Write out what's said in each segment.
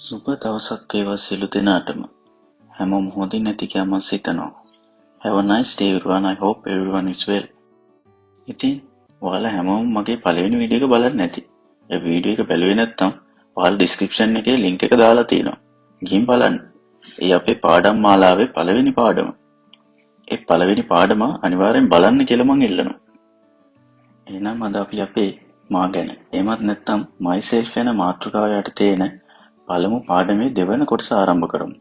සුබ දවසක් වේවා සියලු දෙනාටම. හැමෝම හොඳින් ඇති කියලා මම සිතනවා. Have a nice day everyone. I hope everyone is well. ඉතින් ඔයාලා හැමෝම මගේ පළවෙනි වීඩියෝ එක බලන්න නැති. ඒ වීඩියෝ එක බැලුවේ නැත්නම් ඔයාලා description එකේ link එක දාලා තියෙනවා. ගිහින් බලන්න. ඒ අපේ පාඩම් මාලාවේ පළවෙනි පාඩම. ඒ පළවෙනි පාඩම අනිවාර්යෙන් බලන්න කියලා මම ඉල්ලනවා. එහෙනම් අද අපි අපේ මා ගැන එහෙමත් නැත්නම් myself යන මාතෘකාව යටතේ එන පළමු පාඩමේ දෙවන කොටස ආරම්භ කරමු.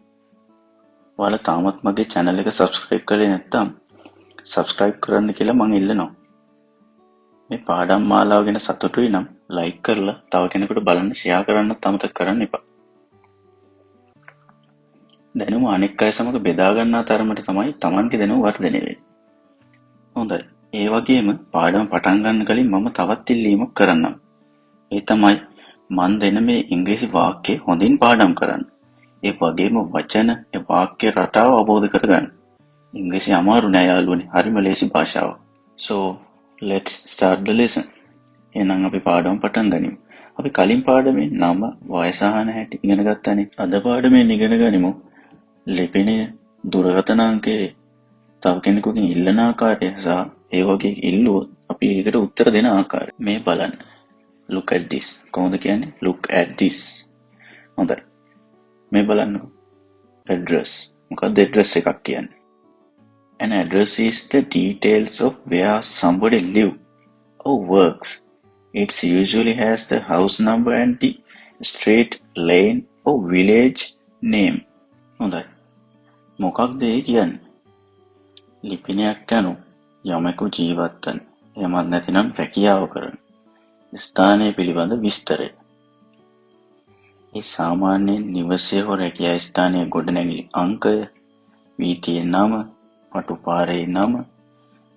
ඔයාලා තාමත් මගේ channel එක subscribe කරේ නැත්නම් subscribe කරන්න කියලා මම ඉල්ලනවා. මේ පාඩම් මාලාව ගැන සතුටුයි නම් like කරලා තව කෙනෙකුට බලන්න share කරන්නත් අමතක කරන්න එපා. දැනුම අනෙක් අය සමග බෙදා ගන්නා තරමට තමයි Tamanගේ දැනුම වර්ධනය වෙන්නේ. හොඳයි. ඒ වගේම පාඩම පටන් ගන්න කලින් මම තවත් ඉල්ලීමක් කරන්නම්. ඒ තමයි මන් දෙන මේ ඉංග්‍රීසි වාක්‍ය හොඳින් පාඩම් කරන්න. ඒ වගේම වචන, ඒ වාක්‍ය රටාව අවබෝධ කරගන්න. ඉංග්‍රීසි අමාරු නෑ යාළුවනේ. හරිම ලේසි භාෂාවක්. So, let's start the lesson. එහෙනම් අපි පාඩම පටන් ගනිමු. අපි කලින් පාඩමේ නම, වයස අහන හැටි ඉගෙන ගත්තානේ. අද පාඩමෙන් ඉගෙන ගනිමු ලිපිනේ දුරකථන අංකයේ තව කෙනෙකුගෙන් ඉල්ලන ආකාරය සහ ඒ වගේ ඉල්ලුවොත් අපි ඒකට උත්තර දෙන ආකාරය. මේ බලන්න. Look at this. කොහොමද කියන්නේ? Look at this. හොඳයි. මේ බලන්න. Address. මොකක්ද address එකක් කියන්නේ? An address is the details of where somebody live or works. It usually has the house number and the street, lane or village name. හොඳයි. මොකක්ද ඒ කියන්නේ? ලිපිනයක් යනු යමෙකු ජීවත් වන එහෙමත් නැතිනම් රැකියාව කරන ස්ථානය පිළිබඳ විස්තරය. ඒ සාමාන්‍යයෙන් නිවසේ හෝ රැකියා ස්ථානයේ ගොඩනැගිලි අංකය, වීථියේ නම, පටුපාරේ නම,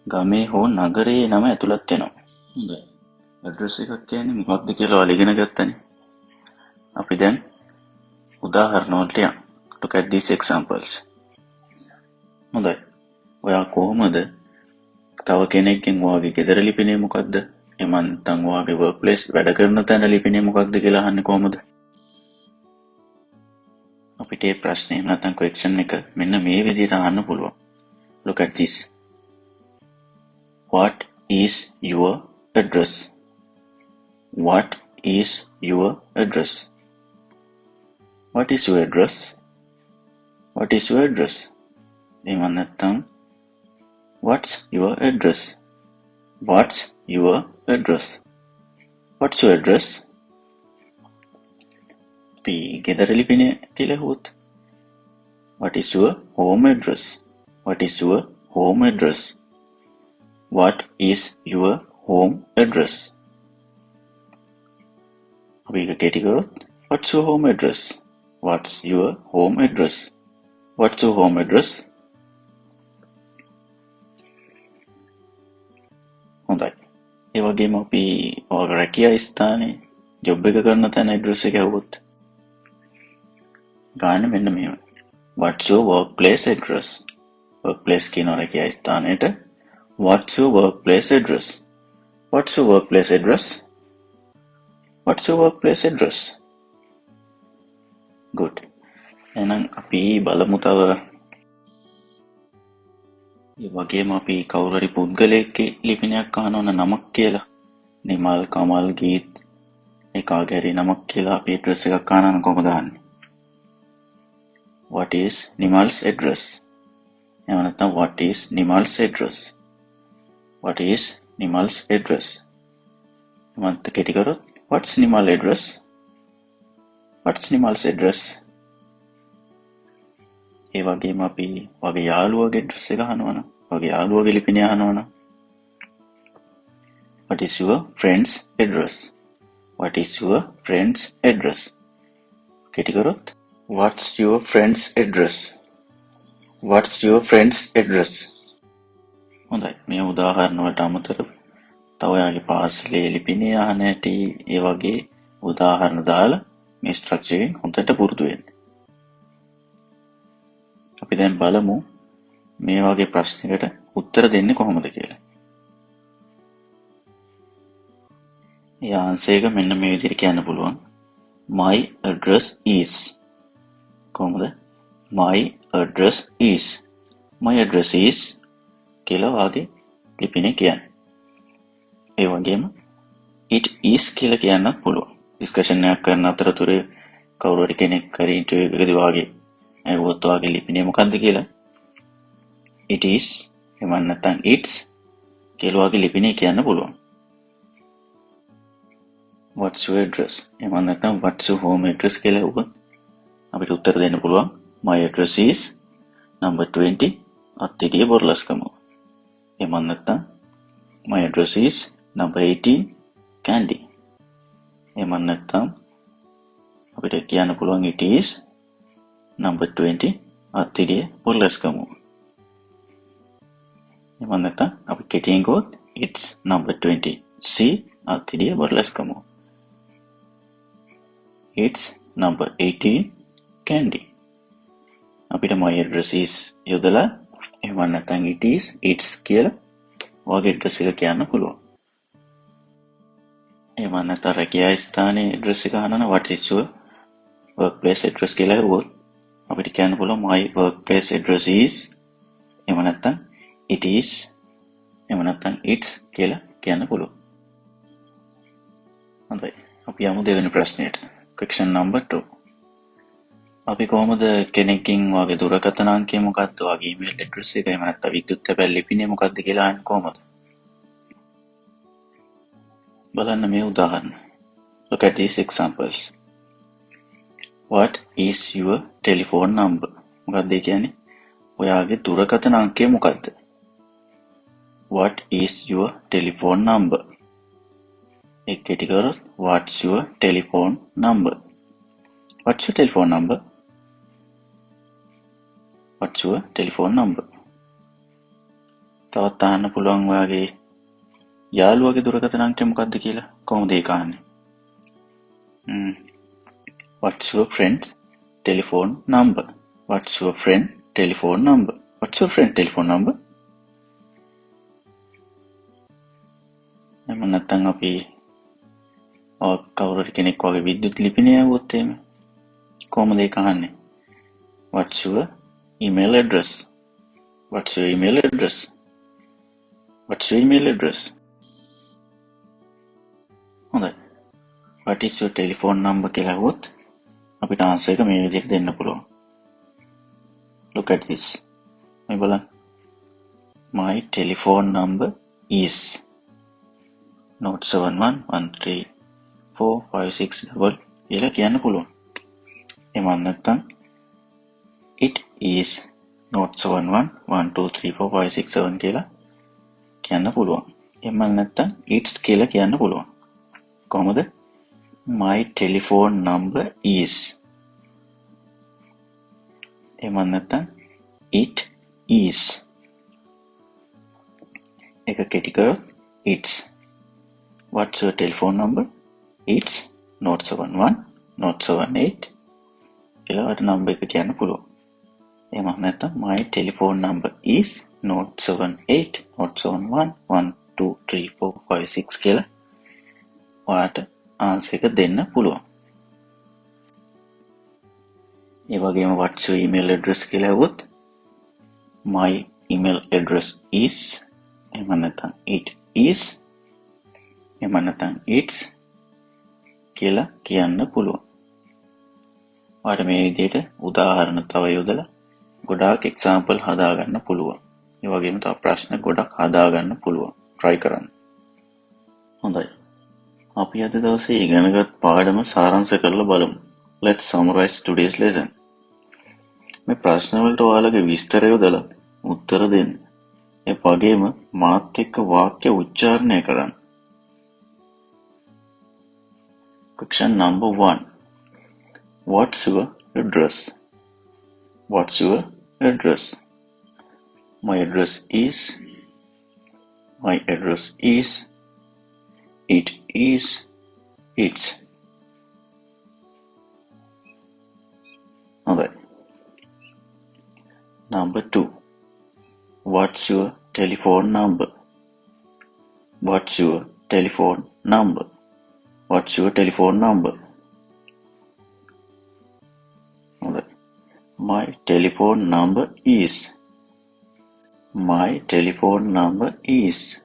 ගමේ හෝ නගරයේ නම ඇතුළත් වෙනවා. හොඳයි. ඇඩ්‍රස් එකක් කියන්නේ මොකක්ද කියලා ඔයාලා ඉගෙන ගත්තනේ. අපි දැන් උදාහරණ වලට යමු. Look at these examples. හොඳයි. ඔයා කොහොමද තව කෙනෙක්ගෙන් ඔයාගේ ගෙදර ලිපිනේ මොකක්ද? එහෙම නැත්නම් ඔයාගේ work place වැඩ කරන තැන ලිපිනේ මොකක්ද කියලා අහන්නේ කොහොමද? අපිට මේ ප්‍රශ්නේ නැත්නම් question එක මෙන්න මේ විදිහට අහන්න පුළුවන්. Look at this. What is your address? What is your address? What is your address? What is your address? එහෙම නැත්නම් What's your address? What's your address? What's your address? P. ගෙදර ලිපිනේ කියලා හුවොත්. What is your home address? What is your home address? What is your home address? අපි එක කෙටි කරොත් What's your home address? What's your home address? What's your home address? හොඳයි. ඒ වගේම අපි ඔයාගේ රැකියා ස්ථානයේ ජොබ් එක කරන තැන ඇඩ්‍රස් එක ඇහුවොත් ගන්න මෙන්න මෙහෙම. What's your workplace address? Workplace කියන රැකියා ස්ථානයට What's your workplace address? What's your workplace address? What's your workplace address? Good. එහෙනම් අපි බලමු තව ඒ වගේම අපි කවුරු හරි පුද්ගලයෙක්ගේ ලිපිනයක් අහනවා නම් නමක් කියලා. නිමල්, කමල්, ගීත් ඒ කාගේ හරි නමක් කියලා අපි ඇඩ්‍රස් එකක් අහනවා නම් කොහොමද අහන්නේ? What is Nimal's address? එහෙම නැත්නම් what is Nimal's address? What is Nimal's address? මන්ට කෙටි කරොත් what's Nimal's address? What's Nimal's address? ඒ වගේම අපි වගේ යාළුවගේ ඇඩ්‍රස් එක අහනවා නම් වගේ යාළුවගේ ලිපිනේ අහනවා නම් What is your friend's address? What is your friend's address? කෙටි කරොත් What's your friend's address? What's your friend's address? හොඳයි. මේ උදාහරණ වලට අමතරව තව ඔයාගේ පාසලේ ලිපිනේ අහන හැටි ඒ වගේ උදාහරණ දාලා මේ ස්ට්‍රක්චර් එකෙන් හොඳට පුරුදු වෙන්න. අපි දැන් බලමු මේ වගේ ප්‍රශ්නයකට උත්තර දෙන්නේ කොහොමද කියලා. ඒ ආන්සර් එක මෙන්න මේ විදිහට කියන්න පුළුවන්. my address is කොහොමද my address is my address is කියලා වාගේ ලිපිනේ කියන්නේ. ඒ වගේම it is කියලා කියන්නත් පුළුවන්. ඩිස්කෂන් එකක් කරන අතරතුරේ කවුරු හරි කෙනෙක් හරි ඉන්ටර්විව් එකකදී වාගේ ඇහුවොත් වාගේ ලිපිනේ මොකක්ද කියලා it is එහෙම නැත්නම් it's කියලා වාගේ ලිපිනේ කියන්න පුළුවන්. what's your address එහෙම නැත්නම් what's your home address කියලා ඇහුවොත් අපිට උත්තර දෙන්න පුළුවන් my address is number 20 අත්තිඩිය බොරලස්කම. එහෙම නැත්නම් my address is number 18 candy. එහෙම නැත්නම් අපිට කියන්න පුළුවන් it is number 20 අත්තිඩිය බොරලස්කම. එහෙම නැත්නම් අපි කෙටියෙන් ගොත් it's number 20 C අත්තිඩිය බොරලස්කම. it's number 18 candy. අපිට my address is යොදලා එහෙම නැත්නම් it is it's කියලා වගේ address එක කියන්න පුළුවන්. එහෙම නැත්නම් රැකියා ස්ථානයේ address එක අහනවා what is your workplace address කියලා ඇහුවොත් අපිට කියන්න පුළුවන් my workplace address is එහෙම නැත්නම් it is එහෙම නැත්නම් it's කියලා කියන්න පුළුවන්. හොඳයි. අපි යමු දෙවෙනි ප්‍රශ්නයට. question number 2. අපි කොහොමද කෙනෙක්ගෙන් වාගේ දුරකථන අංකය මොකක්ද වාගේ ඊමේල් ඇඩ්‍රස් එක එහෙම නැත්නම් විද්‍යුත් තැපැල් ලිපිනේ මොකක්ද කියලා අහන්නේ කොහොමද? බලන්න මේ උදාහරණ. Look at these examples. What is your telephone number? මොකක්ද ඒ කියන්නේ? ඔයාගේ දුරකථන අංකය මොකක්ද? What is your telephone number? එක කෙටි කරොත් what's your telephone number? What's your telephone number? What's your telephone number? තවත් අහන්න පුළුවන් ඔයාගේ යාළුවාගේ දුරකථන අංකය මොකක්ද කියලා. කොහොමද ඒක අහන්නේ? What's your friend's telephone number? What's your friend telephone number? What's your friend telephone number? එහෙම නැත්නම් අපි කවුරු හරි කෙනෙක් වගේ විද්‍යුත් ලිපිනේ ආවොත් එහෙම කොහොමද ඒක අහන්නේ? What's your email address? What's your email address? What's your email address? හොඳයි. What is your telephone number කියලා අහුවොත් අපිට ආන්සර් එක මේ විදිහට දෙන්න පුළුවන්. Look at this. මේ බලන්න. My telephone number is 071134567 කියලා කියන්න පුළුවන්. එහෙම නැත්නම් it is 071123456 කියලා කියන්න පුළුවන්. එහෙම නැත්නම් it's කියලා කියන්න පුළුවන්. කොහොමද? My telephone number is. එහෙම නැත්නම් it is. එක කෙටි කරොත් it's. What's your telephone number? It's 071-078 කියලා වට නම්බර් එක කියන්න පුළුවන්. එහෙම නැත්නම් my telephone number is 078-071-123456 කියලා ඔයාට ආන්සර් එක දෙන්න පුළුවන්. ඒ වගේම what's your email address කියලා ඇහුවොත් my email address is එහෙම නැත්නම් it is එහෙම නැත්නම් it's කියලා කියන්න පුළුවන්. ඔයාලට මේ විදිහට උදාහරණ තව යොදලා ගොඩාක් එක්සැම්පල් හදාගන්න පුළුවන්. ඒ වගේම තව ප්‍රශ්න ගොඩක් හදාගන්න පුළුවන්. try කරන්න. හොඳයි. අපි අද දවසේ ඉගෙනගත් පාඩම සාරාංශ කරලා බලමු. Let's summarize today's lesson. මේ ප්‍රශ්න වලට ඔයාලගේ විස්තර යොදලා උත්තර දෙන්න. ඒ වගේම මාත් එක්ක වාක්‍ය උච්චාරණය කරන්න. Question number 1. What's your address? What's your address? My address is. My address is. It is. It's. Alright. Number 2. What's your telephone number? What's your telephone number? What's your telephone number? My telephone number is. My telephone number is.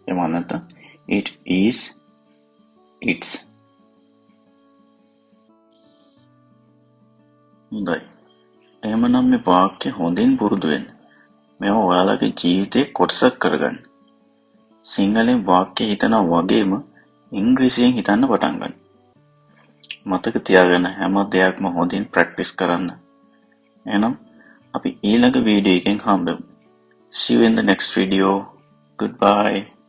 එම නැත්නම් it is, it's. හොඳයි. එහෙමනම් මේ වාක්‍ය හොඳින් පුරුදු වෙන්න. මේවා ඔයාලගේ ජීවිතේ කොටසක් කරගන්න. සිංහලෙන් වාක්‍ය හිතනවා වගේම ඉංග්‍රීසියෙන් හිතන්න පටන් ගන්න. මතක තියාගන්න හැම දෙයක්ම හොඳින් ප්‍රැක්ටිස් කරන්න. එහෙනම් අපි ඊළඟ වීඩියෝ එකෙන් හම්බෙමු. See you in the next video. Goodbye.